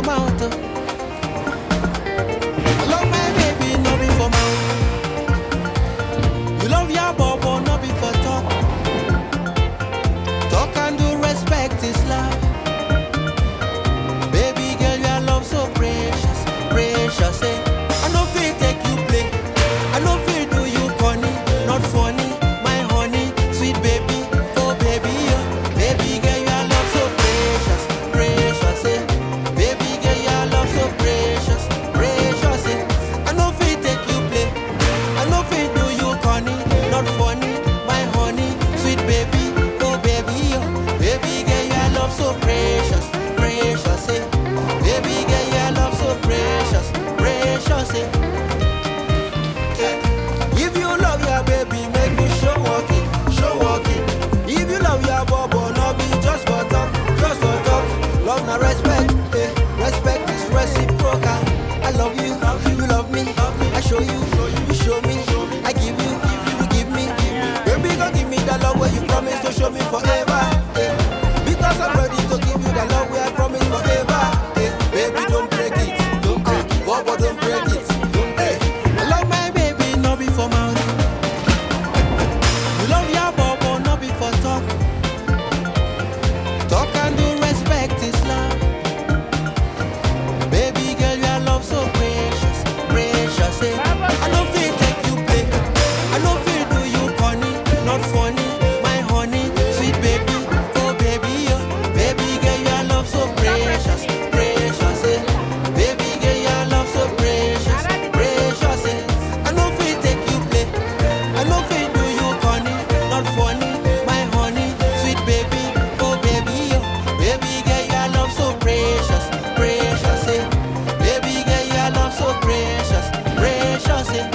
mouth. I love my baby, no be for mouth. You love your bobo, no be for talk. Talk and do respect is love. Baby girl, your love so precious, precious, eh? I know feel take you play. I know feel do you funny, not funny. My honey, sweet baby, oh baby, oh. Baby girl, your love so precious, precious, eh? Baby girl, your love so precious, precious, eh? I know feel take you play. I know feel do you funny, not funny. My honey, sweet baby, oh baby, oh. Baby girl, your love so precious, precious, eh? Baby girl, your love so precious, precious, eh? If you love your baby, make me show walking, show walking. If you love your bobo, no be just for talk, just for talk. Love na respect, eh? Respect is reciprocal. I love you, you love me. I show you, you show me. I give you, you give me. Baby, go give me the love where you promise to show me forever, eh? Because I'm ready to give you the love where I promise forever, eh? Baby, don't break it, don't break it. Bobo, don't break it, don't break it. I love my baby, no be for mouth. You love your bobo, no be for talk. Talk and do respect is love. Baby girl, your love so precious, precious, eh? I know feel take you play. I know feel do you funny, not funny. My honey, sweet baby, oh baby, oh. Baby girl, your love so precious, precious, eh? Baby girl, your love so precious, precious, eh? I know feel take you play. I know feel do you funny, not funny. My honey, sweet baby, oh baby, oh. Baby girl, your love so precious, precious, eh? Baby girl, your love so precious, precious, eh?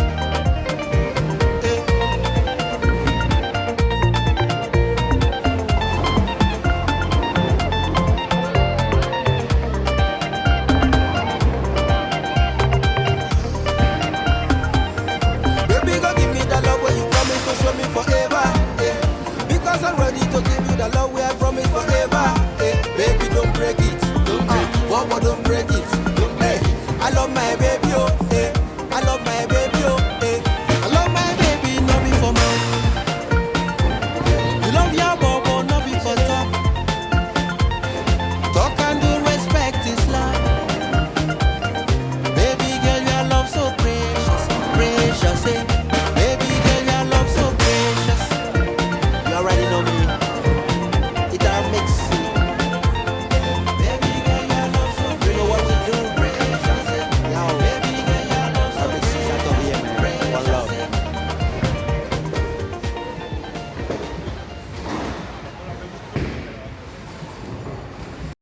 Baby, go give me the love where you promise to show me forever.